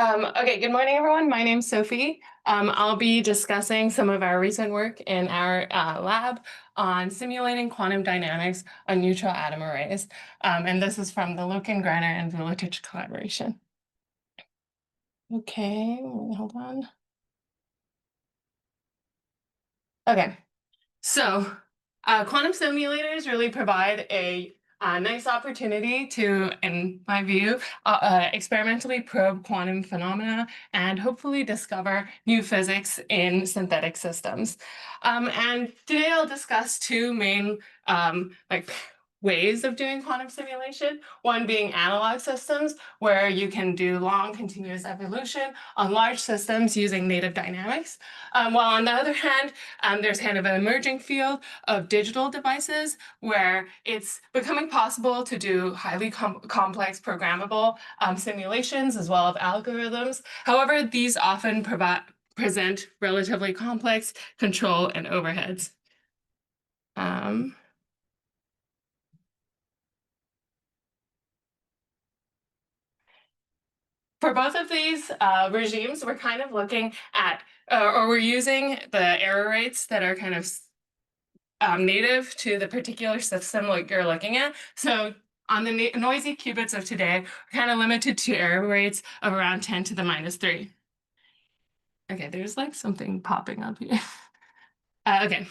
Okay, good morning, everyone. My name's Sophie. I'll be discussing some of our recent work in our lab on simulating quantum dynamics on neutral atom arrays. And this is from the Lukin, Greiner, and Vuletich collaboration. Okay, hold on. Okay, so quantum simulators really provide a nice opportunity to, in my view, experimentally probe quantum phenomena and hopefully discover new physics in synthetic systems. And today I'll discuss two main ways of doing quantum simulation, one being analog systems, where you can do long continuous evolution on large systems using native dynamics, while on the other hand, there's kind of an emerging field of digital devices where it's becoming possible to do highly complex programmable simulations as well as algorithms. However, these often present relatively complex control and overheads. For both of these regimes, we're kind of looking at, or we're using the error rates that are kind of native to the particular system like you're looking at. So on the noisy qubits of today, we're kind of limited to error rates of around 10 to the -3. Okay, there's like something popping up here. Okay.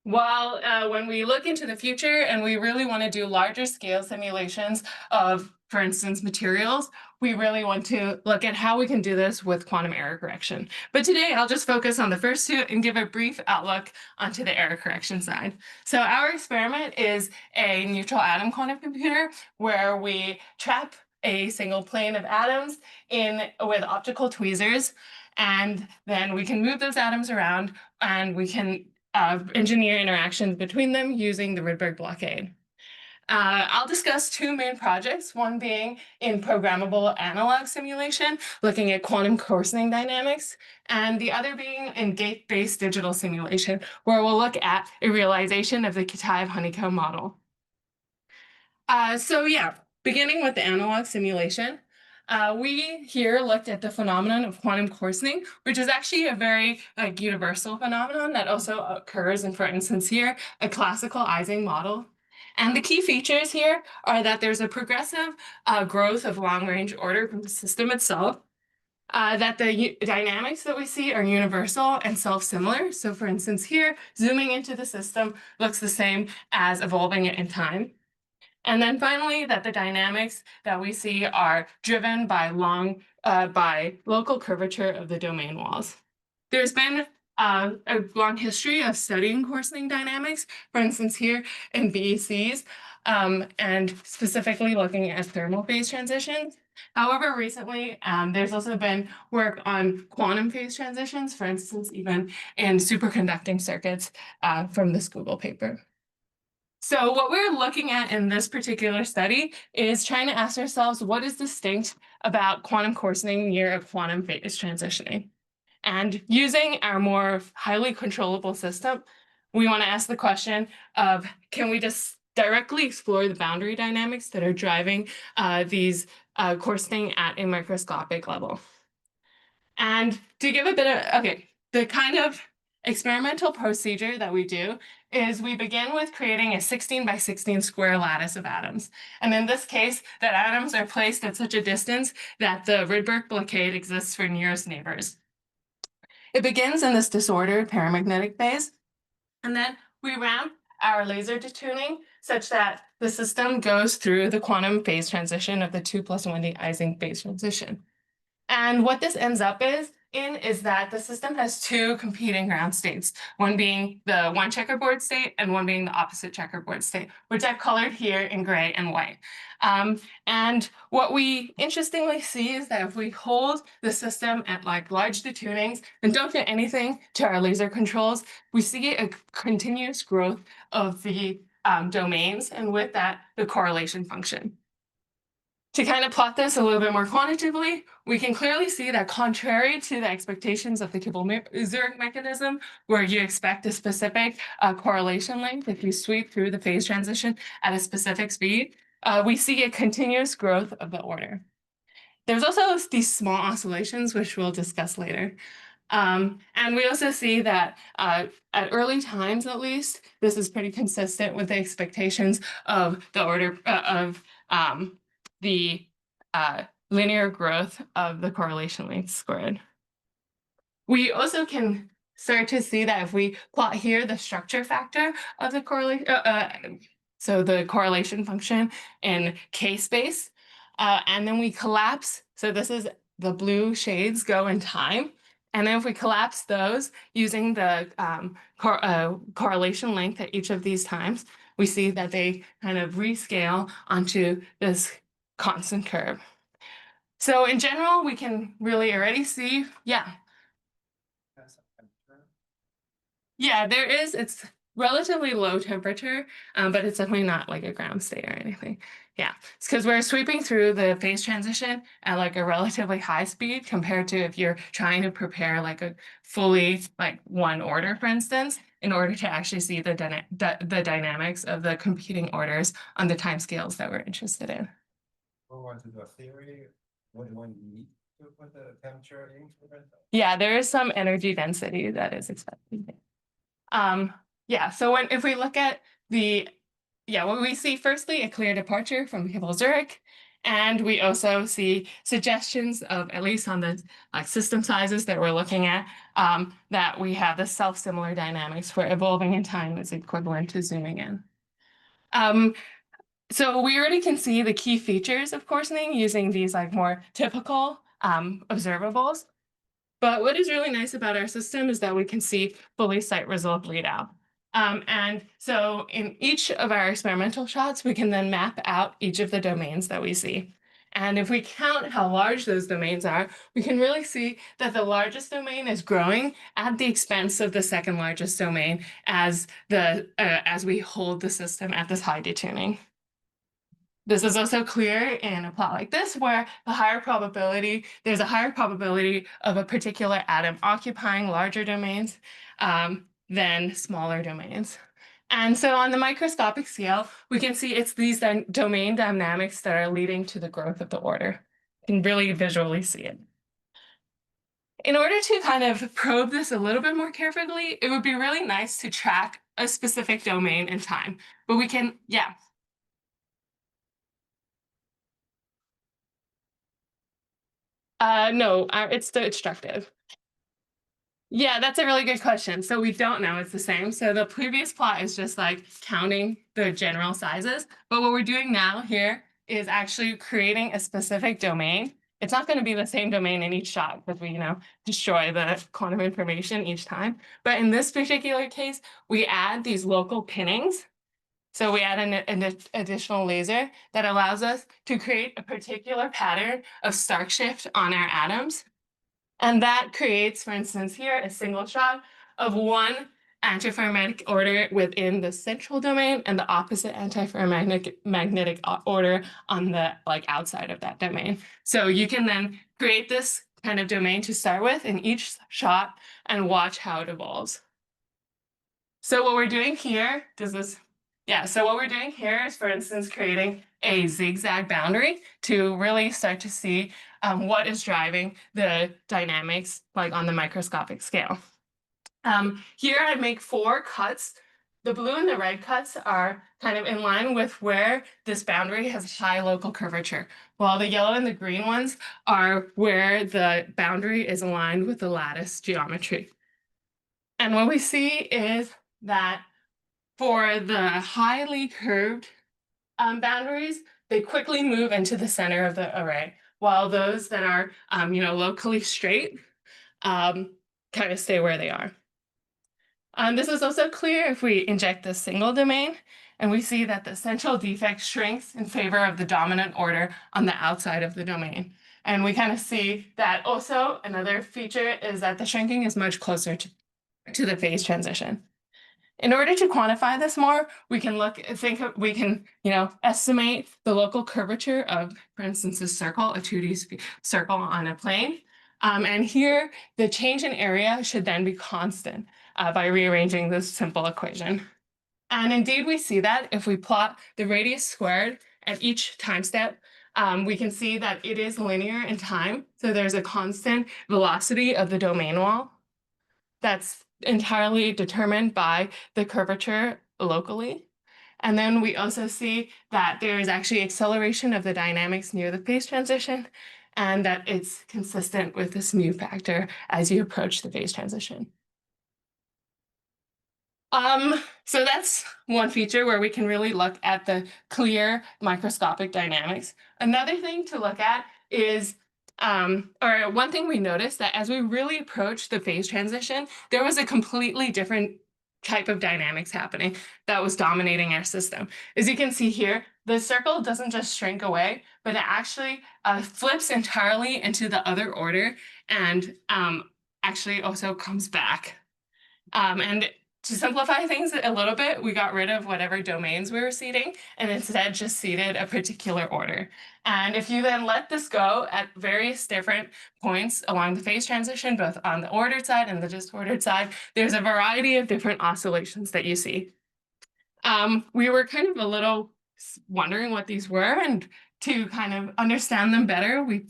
While when we look into the future and we really want to do larger scale simulations of, for instance, materials, we really want to look at how we can do this with quantum error correction. But today I'll just focus on the first two and give a brief outlook onto the error correction side. So our experiment is a neutral atom quantum computer where we trap a single plane of atoms with optical tweezers, and then we can move those atoms around and we can engineer interactions between them using the Rydberg blockade. I'll discuss two main projects, one being in programmable analog simulation, looking at quantum coarsening dynamics, and the other being in gate-based digital simulation, where we'll look at a realization of the Kitaev honeycomb model. So yeah, beginning with the analog simulation, we here looked at the phenomenon of quantum coarsening, which is actually a very universal phenomenon that also occurs in, for instance, here, a classical Ising model. And the key features here are that there's a progressive growth of long-range order from the system itself, that the dynamics that we see are universal and self-similar. So for instance, here, zooming into the system looks the same as evolving it in time. And then finally, that the dynamics that we see are driven by local curvature of the domain walls. There's been a long history of studying coarsening dynamics, for instance, here in BECs, and specifically looking at thermal phase transitions. However, recently, there's also been work on quantum phase transitions, for instance, even in superconducting circuits from this Google paper. So what we're looking at in this particular study is trying to ask ourselves what is distinct about quantum coarsening near a quantum phase transitioning. And using our more highly controllable system, we want to ask the question of, can we just directly explore the boundary dynamics that are driving these coarsening at a microscopic level? And to give a bit of, okay, the kind of experimental procedure that we do is we begin with creating a 16 by 16 square lattice of atoms. And in this case, that atoms are placed at such a distance that the Rydberg blockade exists for nearest neighbors. It begins in this disordered paramagnetic phase, and then we ramp our laser detuning such that the system goes through the quantum phase transition of the 2+1D Ising phase transition. And what this ends up is that the system has two competing ground states, one being the one checkerboard state and one being the opposite checkerboard state, which I've colored here in gray and white. And what we interestingly see is that if we hold the system at large detunings and don't do anything to our laser controls, we see a continuous growth of the domains, and with that, the correlation function. To kind of plot this a little bit more quantitatively, we can clearly see that contrary to the expectations of the Kibble-Zurich mechanism, where you expect a specific correlation length if you sweep through the phase transition at a specific speed, we see a continuous growth of the order. There's also these small oscillations, which we'll discuss later. And we also see that at early times, at least, this is pretty consistent with the expectations of the order of the linear growth of the correlation length squared. We also can start to see that if we plot here the structure factor of the correlation, so the correlation function in k-space, and then we collapse. So this is the blue shades go in time. And then if we collapse those using the correlation length at each of these times, we see that they kind of rescale onto this constant curve. So in general, we can really already see, yeah. Yeah, there is. It's relatively low temperature, but it's definitely not like a ground state or anything. Yeah, it's because we're sweeping through the phase transition at like a relatively high speed compared to if you're trying to prepare like a fully like one order, for instance, in order to actually see the dynamics of the competing orders on the time scales that we're interested in. Or want to do a theory, what one need to put the temperature increment? Yeah, there is some energy density that is expected. Yeah, so if we look at what we see firstly a clear departure from Hubble-Zurich, and we also see suggestions of, at least on the system sizes that we're looking at, that we have the self-similar dynamics where evolving in time is equivalent to zooming in. So we already can see the key features of coarsening using these like more typical observables. But what is really nice about our system is that we can see fully site result readout. And so in each of our experimental shots, we can then map out each of the domains that we see. And if we count how large those domains are, we can really see that the largest domain is growing at the expense of the second largest domain as we hold the system at this high detuning. This is also clear in a plot like this, where there's a higher probability of a particular atom occupying larger domains than smaller domains. And so on the microscopic scale, we can see it's these domain dynamics that are leading to the growth of the order. You can really visually see it. In order to kind of probe this a little bit more carefully, it would be really nice to track a specific domain in time. But we can, yeah. No, it's the extractive. Yeah, that's a really good question. So we don't know it's the same. So the previous plot is just like counting the general sizes. But what we're doing now here is actually creating a specific domain. It's not going to be the same domain in each shot because we, destroy the quantum information each time. But in this particular case, we add these local pinnings. So we add an additional laser that allows us to create a particular pattern of Stark shift on our atoms. And that creates, for instance, here a single shot of one antiferromagnetic order within the central domain and the opposite antiferromagnetic order on the outside of that domain. So you can then create this kind of domain to start with in each shot and watch how it evolves. So what we're doing here, so what we're doing here is, for instance, creating a zigzag boundary to really start to see what is driving the dynamics on the microscopic scale. Here I make 4 cuts. The blue and the red cuts are kind of in line with where this boundary has high local curvature, while the yellow and the green ones are where the boundary is aligned with the lattice geometry. And what we see is that for the highly curved boundaries, they quickly move into the center of the array, while those that are, locally straight kind of stay where they are. This is also clear if we inject the single domain, and we see that the central defect shrinks in favor of the dominant order on the outside of the domain. And we kind of see that also another feature is that the shrinking is much closer to the phase transition. In order to quantify this more, we can estimate the local curvature of, for instance, a circle, a 2D circle on a plane. And here, the change in area should then be constant by rearranging this simple equation. And indeed, we see that if we plot the radius squared at each time step we can see that it is linear in time. So there's a constant velocity of the domain wall that's entirely determined by the curvature locally. And then we also see that there is actually acceleration of the dynamics near the phase transition, and that it's consistent with this mu factor as you approach the phase transition. So that's one feature where we can really look at the clear microscopic dynamics. Another thing to look at is, or one thing we noticed, that as we really approached the phase transition, there was a completely different type of dynamics happening that was dominating our system. As you can see here, the circle doesn't just shrink away, but it actually flips entirely into the other order, and actually also comes back. And to simplify things a little bit, we got rid of whatever domains we were seeding and instead just seeded a particular order. And if you then let this go at various different points along the phase transition, both on the ordered side and the disordered side, there's a variety of different oscillations that you see. We were kind of a little wondering what these were, and to kind of understand them better, we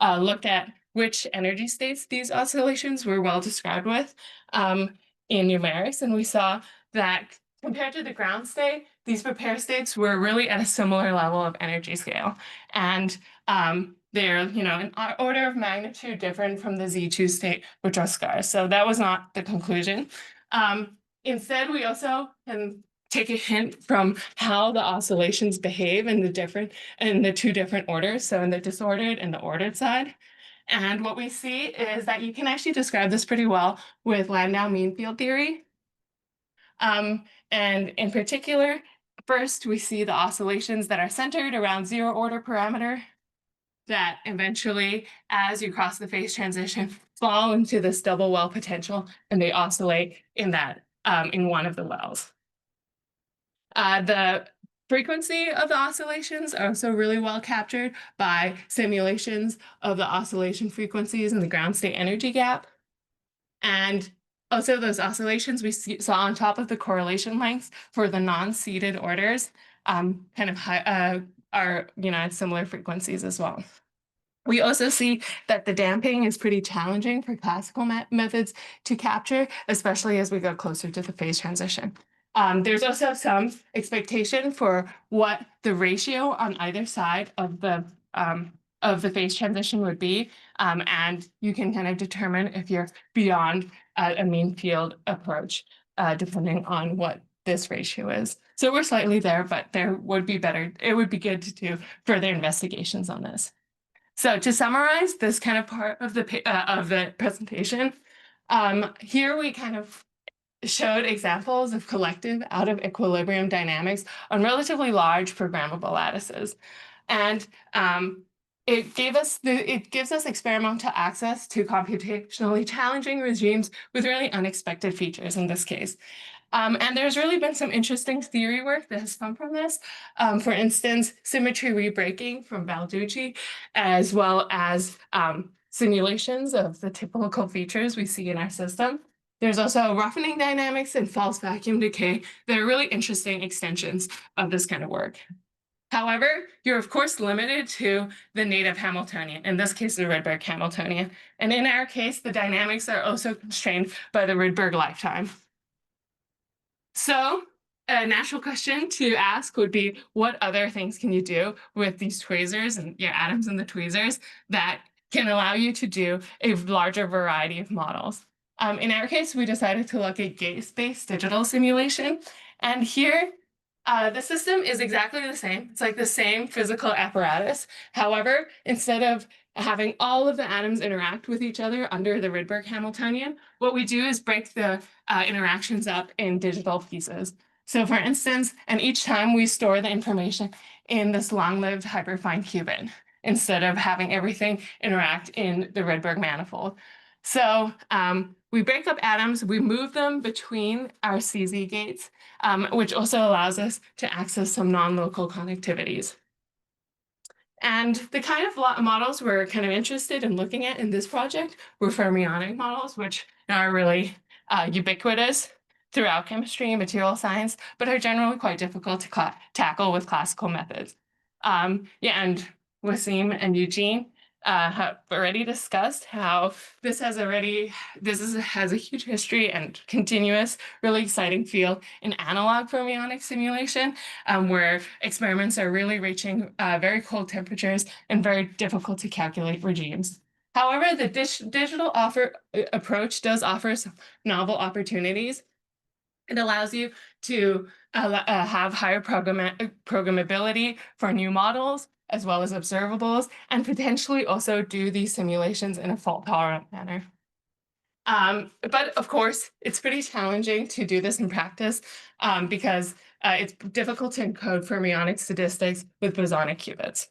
looked at which energy states these oscillations were well described with in numerics, and we saw that compared to the ground state, these prepare states were really at a similar level of energy scale, and they're an order of magnitude different from the Z2 state, which are scarce. So that was not the conclusion. Instead, we also can take a hint from how the oscillations behave in the two different orders, so in the disordered and the ordered side. And what we see is that you can actually describe this pretty well with Landau mean field theory. And in particular, first we see the oscillations that are centered around zero order parameter that eventually, as you cross the phase transition, fall into this double well potential, and they oscillate in that in one of the wells. The frequency of the oscillations are also really well captured by simulations of the oscillation frequencies in the ground state energy gap. And also those oscillations we saw on top of the correlation lengths for the non-seeded orders are at similar frequencies as well. We also see that the damping is pretty challenging for classical methods to capture, especially as we go closer to the phase transition. There's also some expectation for what the ratio on either side of the phase transition would be, and you can kind of determine if you're beyond a mean field approach, depending on what this ratio is. So we're slightly there, but there would be better. It would be good to do further investigations on this. So to summarize this kind of part of the presentation, here we kind of showed examples of collective out of equilibrium dynamics on relatively large programmable lattices. And it gives us experimental access to computationally challenging regimes with really unexpected features in this case. And there's really been some interesting theory work that has come from this. For instance, symmetry rebreaking from Balducci, as well as simulations of the typical features we see in our system. There's also roughening dynamics and false vacuum decay that are really interesting extensions of this kind of work. However, you're of course limited to the native Hamiltonian, in this case, the Rydberg Hamiltonian. And in our case, the dynamics are also constrained by the Rydberg lifetime. So a natural question to ask would be, what other things can you do with these tweezers and your atoms and the tweezers that can allow you to do a larger variety of models? In our case, we decided to look at gate-based digital simulation. And here, the system is exactly the same. It's like the same physical apparatus. However, instead of having all of the atoms interact with each other under the Rydberg Hamiltonian, what we do is break the interactions up in digital pieces. So for instance, and each time we store the information in this long-lived hyperfine qubit, instead of having everything interact in the Rydberg manifold. So we break up atoms, we move them between our CZ gates, which also allows us to access some non-local connectivities. And the kind of models we're kind of interested in looking at in this project were fermionic models, which are really ubiquitous throughout chemistry and material science, but are generally quite difficult to tackle with classical methods. And Wasim, and Eugene have already discussed how this has a huge history and continuous, really exciting field in analog fermionic simulation, where experiments are really reaching very cold temperatures and very difficult to calculate regimes. However, the digital approach does offer some novel opportunities. It allows you to have higher programmability for new models, as well as observables, and potentially also do these simulations in a fault-tolerant manner. But of course, it's pretty challenging to do this in practice because it's difficult to encode fermionic statistics with bosonic qubits.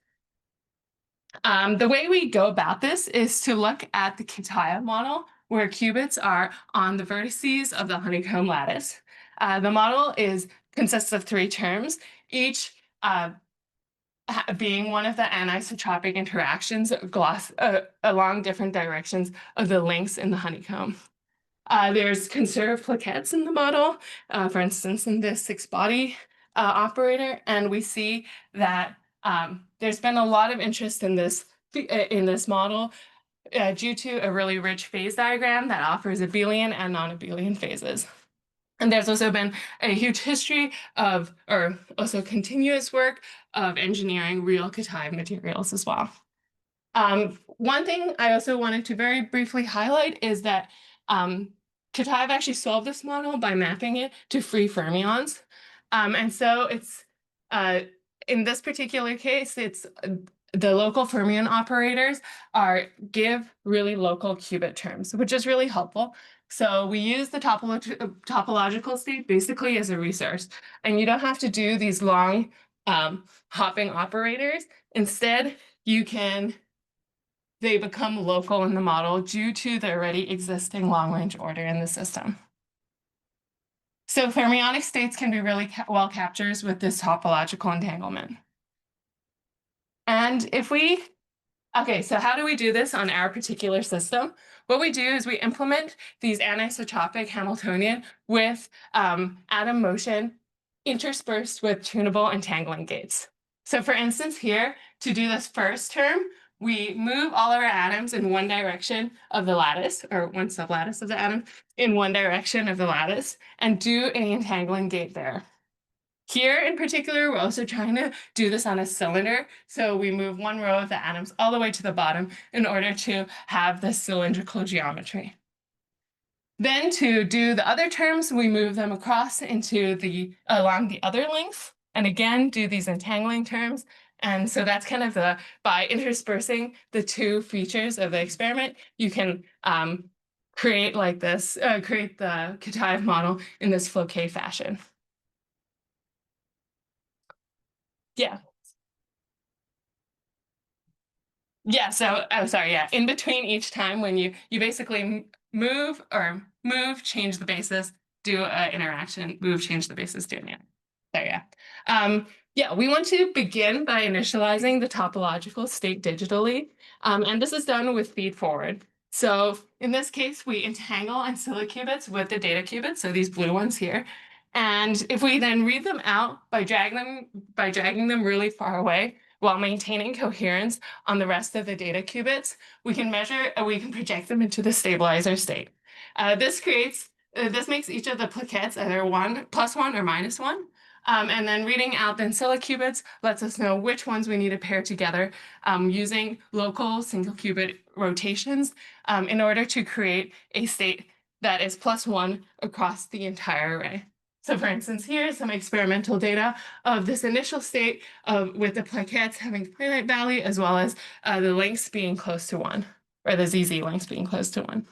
The way we go about this is to look at the Kitaev model, where qubits are on the vertices of the honeycomb lattice. The model consists of 3 terms, each being one of the anisotropic interactions along different directions of the links in the honeycomb. There's conserved plaquettes in the model, for instance, in this 6-body operator, and we see that there's been a lot of interest in this model due to a really rich phase diagram that offers abelian and non-abelian phases. And there's also been a huge history or also continuous work of engineering real Kitaev materials as well. One thing I also wanted to very briefly highlight is that Kitaev actually solved this model by mapping it to free fermions. And so it's in this particular case, it's the local fermion operators give really local qubit terms, which is really helpful. So we use the topological state basically as a resource, and you don't have to do these long hopping operators. Instead, they become local in the model due to the already existing long-range order in the system. So fermionic states can be really well captured with this topological entanglement. And okay, so how do we do this on our particular system? What we do is we implement these anisotropic Hamiltonian with atom motion interspersed with tunable entangling gates. So for instance, here, to do this first term, we move all of our atoms in one direction of the lattice, or one sublattice of the atom, in one direction of the lattice, and do an entangling gate there. Here in particular, we're also trying to do this on a cylinder. So we move one row of the atoms all the way to the bottom in order to have this cylindrical geometry. Then to do the other terms, we move them across along the other length, and again, do these entangling terms. And so that's kind of by interspersing the 2 features of the experiment, you can create the Kitaev model in this Floquet fashion. Yeah. Yeah, so, oh, sorry, yeah. In between each time when you basically move, change the basis, do an interaction, move, change the basis, do an interaction. There, yeah. Yeah, we want to begin by initializing the topological state digitally. And this is done with feed forward. So in this case, we entangle ancilla qubits with the data qubits, so these blue ones here. And if we then read them out by dragging them really far away while maintaining coherence on the rest of the data qubits, we can project them into the stabilizer state. This makes each of the plaquettes either +1 or -1. And then reading out the ancilla qubits lets us know which ones we need to pair together using local single qubit rotations in order to create a state that is +1 across the entire array. So for instance, here's some experimental data of this initial state with the plaquettes having finite value as well as the lengths being close to 1, or the ZZ lengths being close to 1.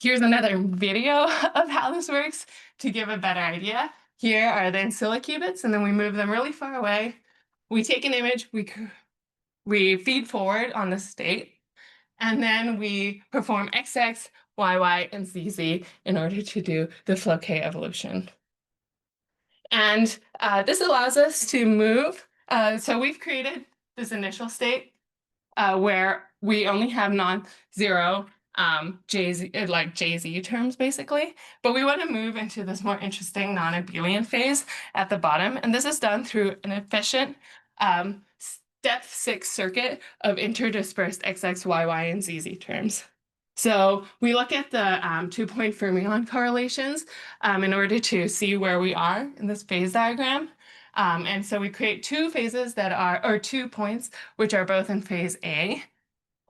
Here's another video of how this works to give a better idea. Here are the ancilla qubits, and then we move them really far away. We take an image, we feed forward on the state, and then we perform XX, YY, and ZZ in order to do the Floquet evolution. And this allows us to move. So we've created this initial state where we only have non-zero JZ terms, basically. But we want to move into this more interesting non-abelian phase at the bottom. And this is done through an efficient depth 6 circuit of interdispersed XX, YY, and ZZ terms. So we look at the 2-point fermion correlations in order to see where we are in this phase diagram. And so we create two phases that are, or 2 points, which are both in phase A.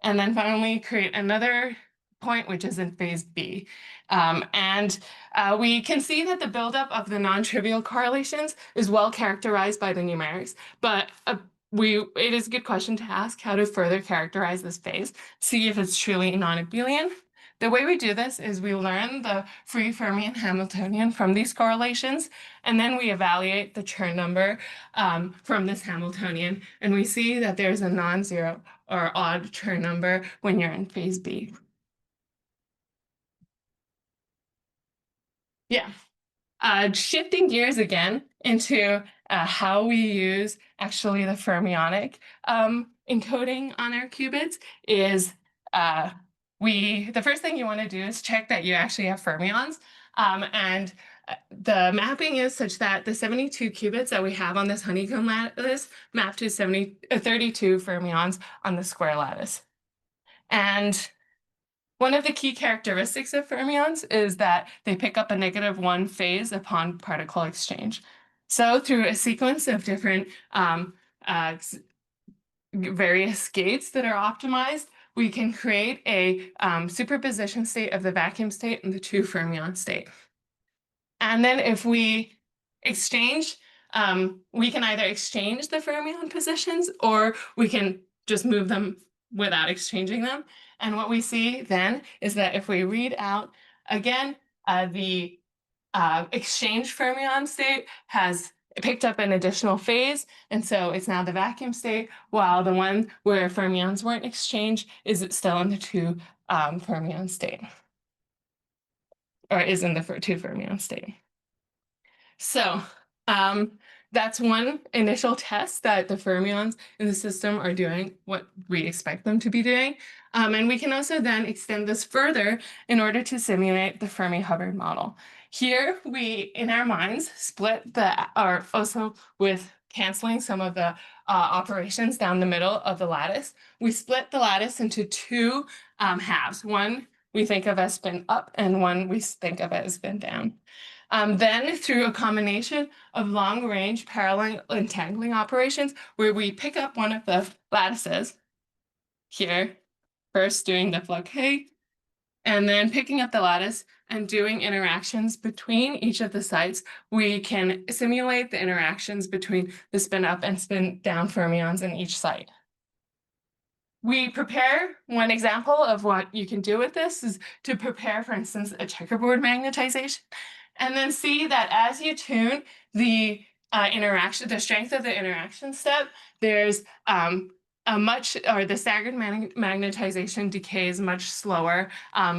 And then finally create another point, which is in phase B. We can see that the buildup of the non-trivial correlations is well characterized by the numerics, but it is a good question to ask how to further characterize this phase, see if it's truly non-abelian. The way we do this is we learn the free fermion Hamiltonian from these correlations, and then we evaluate the Chern number from this Hamiltonian, and we see that there's a non-zero or odd Chern number when you're in phase B. Yeah. Shifting gears again into how we use actually the fermionic encoding on our qubits is the first thing you want to do is check that you actually have fermions. The mapping is such that the 72 qubits that we have on this honeycomb lattice map to 32 fermions on the square lattice. And one of the key characteristics of fermions is that they pick up a -1 phase upon particle exchange. So through a sequence of different various gates that are optimized, we can create a superposition state of the vacuum state and the 2 fermion state. And then if we exchange, we can either exchange the fermion positions or we can just move them without exchanging them. And what we see then is that if we read out again, the exchange fermion state has picked up an additional phase, and so it's now the vacuum state, while the one where fermions weren't exchanged is still in the 2 fermion state, or is in the 2 fermion state. So that's one initial test that the fermions in the system are doing what we expect them to be doing. And we can also then extend this further in order to simulate the Fermi-Hubbard model. Here we, in our minds, split or also with canceling some of the operations down the middle of the lattice, we split the lattice into 2 halves. One we think of as spin up and one we think of as spin down. Then through a combination of long-range parallel entangling operations, where we pick up one of the lattices here, first doing the blockade, and then picking up the lattice and doing interactions between each of the sites, we can simulate the interactions between the spin up and spin down fermions in each site. We prepare, one example of what you can do with this is to prepare, for instance, a checkerboard magnetization, and then see that as you tune the the strength of the interaction step, there's the staggered magnetization decays much slower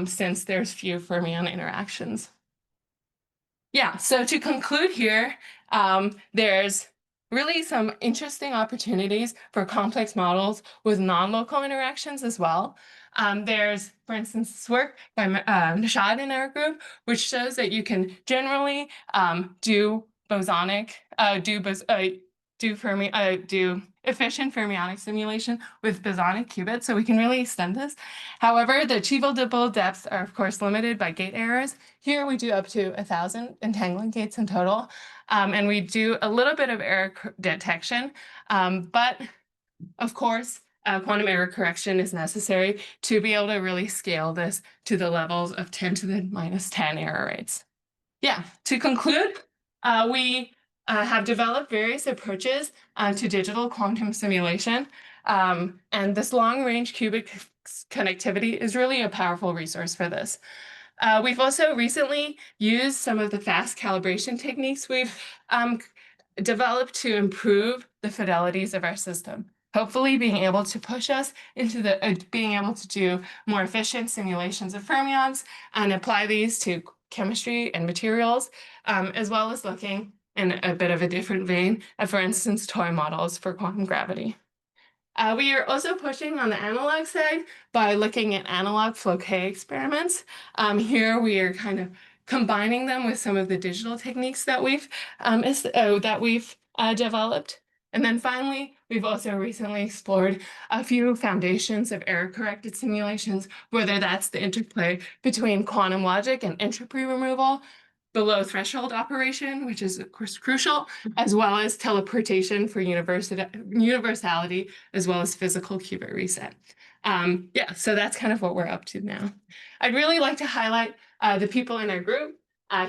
since there's few fermion interactions. Yeah, so to conclude here, there's really some interesting opportunities for complex models with non-local interactions as well. There's, for instance, this work by Nishad in our group, which shows that you can generally do efficient fermionic simulation with bosonic qubits, so we can really extend this. However, the achievable depths are, of course, limited by gate errors. Here we do up to 1,000 entangling gates in total, and we do a little bit of error detection, but of course, quantum error correction is necessary to be able to really scale this to the levels of 10 to the -10 error rates. Yeah, to conclude, we have developed various approaches to digital quantum simulation, and this long-range qubit connectivity is really a powerful resource for this. We've also recently used some of the fast calibration techniques we've developed to improve the fidelities of our system, hopefully being able to push us into being able to do more efficient simulations of fermions and apply these to chemistry and materials, as well as looking in a bit of a different vein at, for instance, toy models for quantum gravity. We are also pushing on the analog side by looking at analog HOQE experiments. Here we are kind of combining them with some of the digital techniques that we've developed. And then finally, we've also recently explored a few foundations of error-corrected simulations, whether that's the interplay between quantum logic and entropy removal, the low threshold operation, which is of course crucial, as well as teleportation for universality, as well as physical qubit reset. Yeah, so that's kind of what we're up to now. I'd really like to highlight the people in our group.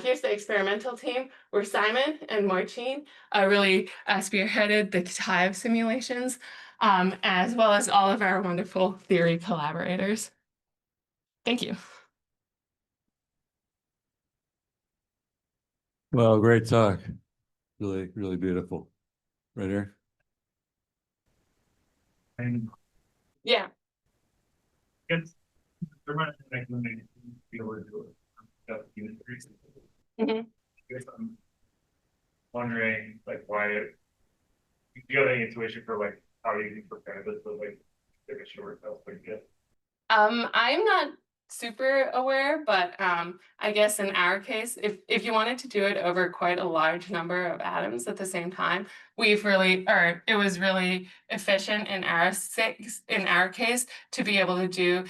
Here's the experimental team, where Simon and Martine really spearheaded the hive simulations, as well as all of our wonderful theory collaborators. Thank you. Well, great talk. Really, really beautiful. Right here. And Yeah. it's they're running like when they be able to do it. That's the increase. Mhm. I guess I'm wondering like why do you have any intuition for like how you can prepare this with like a short like get I'm not super aware, but I guess in our case, if you wanted to do it over quite a large number of atoms at the same time, it was really efficient in our case to be able to do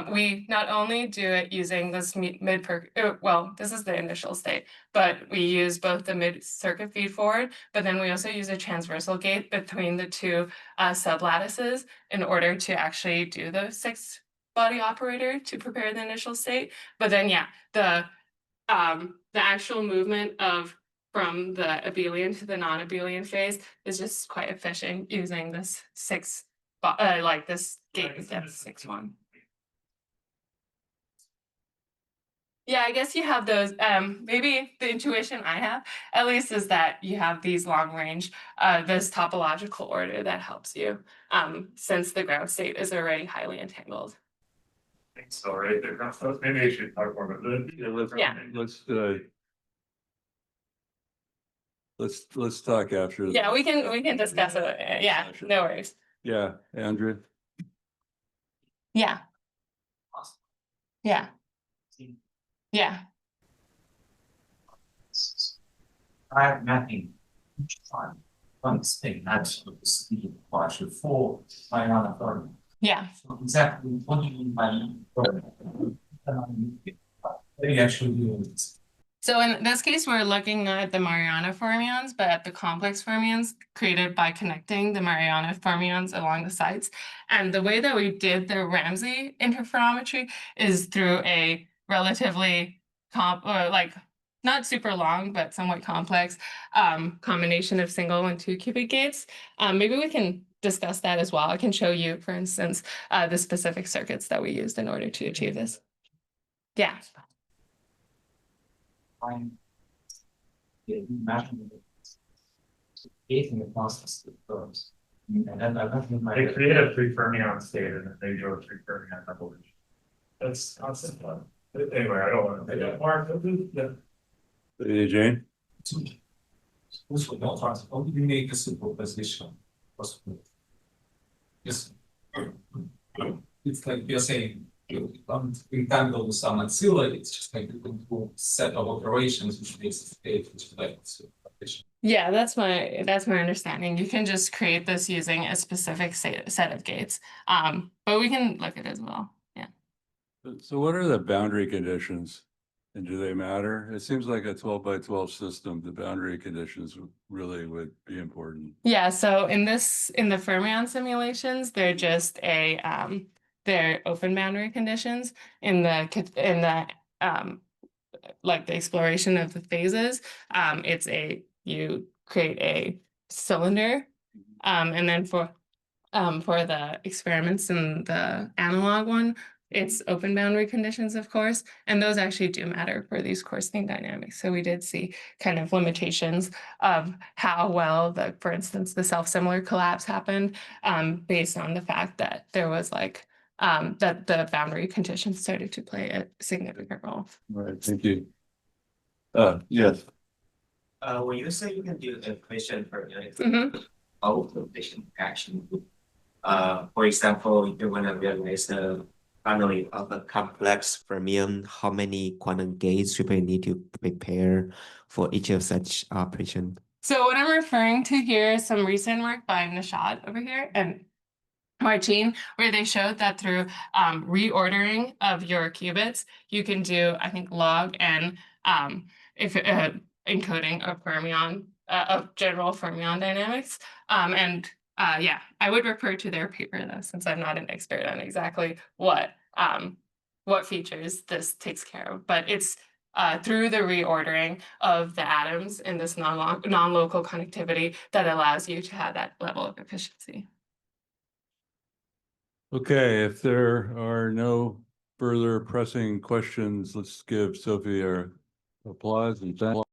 we not only do it using this this is the initial state, but we use both the mid circuit feed forward, but then we also use a transversal gate between the two sublattices in order to actually do the 6-body operator to prepare the initial state. But then yeah, the actual movement from the abelian to the non-abelian phase is just quite efficient using this this gate with depth 6-1. Yeah, I guess you have those. Maybe the intuition I have, at least, is that you have these long range, this topological order that helps you, since the ground state is already highly entangled. I think so, right? They're not so maybe I should talk more about that. Let's talk after. Yeah, we can discuss it. Yeah, no worries. Yeah, Andrew. Yeah. Yeah. Yeah. I have nothing. One thing that's the speed partial for my another. Yeah. So exactly what do you mean by they actually do it? So in this case, we're looking at the Mariana fermions, but at the complex fermions created by connecting the Mariana fermions along the sites. And the way that we did the Ramsey interferometry is through a relatively not super long, but somewhat complex combination of single and 2 qubit gates. Maybe we can discuss that as well. I can show you, for instance, the specific circuits that we used in order to achieve this. Yeah. Find the imaginable creating a process that goes. And then I don't think They create a 3 fermion state and then they go 3 fermion evolution. That's constant fun. But anyway, I don't want to. Yeah, Mark, Hey, Jane. also not fast. How do you make a superposition possible? Yes. It's like you're saying you entangle with some ancillary, it's just like a control set of operations which makes it state which like superposition. Yeah, that's my understanding. You can just create this using a specific set of gates. But we can look at it as well. Yeah. So what are the boundary conditions and do they matter? It seems like a 12 by 12 system, the boundary conditions really would be important. Yeah, so in the fermion simulations, they're just they're open boundary conditions in the like the exploration of the phases. You create a cylinder, and then for the experiments in the analog one, it's open boundary conditions, of course, and those actually do matter for these coarsening dynamics. So we did see kind of limitations of how well for instance, the self-similar collapse happened, based on the fact that there was that the boundary conditions started to play a significant role. All right, thank you. Yes. When you say you can do the equation for Mhm. the patient action, for example, if you want to realize the family of a complex fermion, how many quantum gates you need to prepare for each of such operation? So what I'm referring to here is some recent work by Nishad over here and Martine, where they showed that through reordering of your qubits, you can do, I think, log n if encoding of fermion of general fermion dynamics. Yeah, I would refer to their paper though, since I'm not an expert on exactly what features this takes care of, but it's through the reordering of the atoms in this non-local connectivity that allows you to have that level of efficiency. Okay, if there are no further pressing questions, let's give Sophie our applause and thank.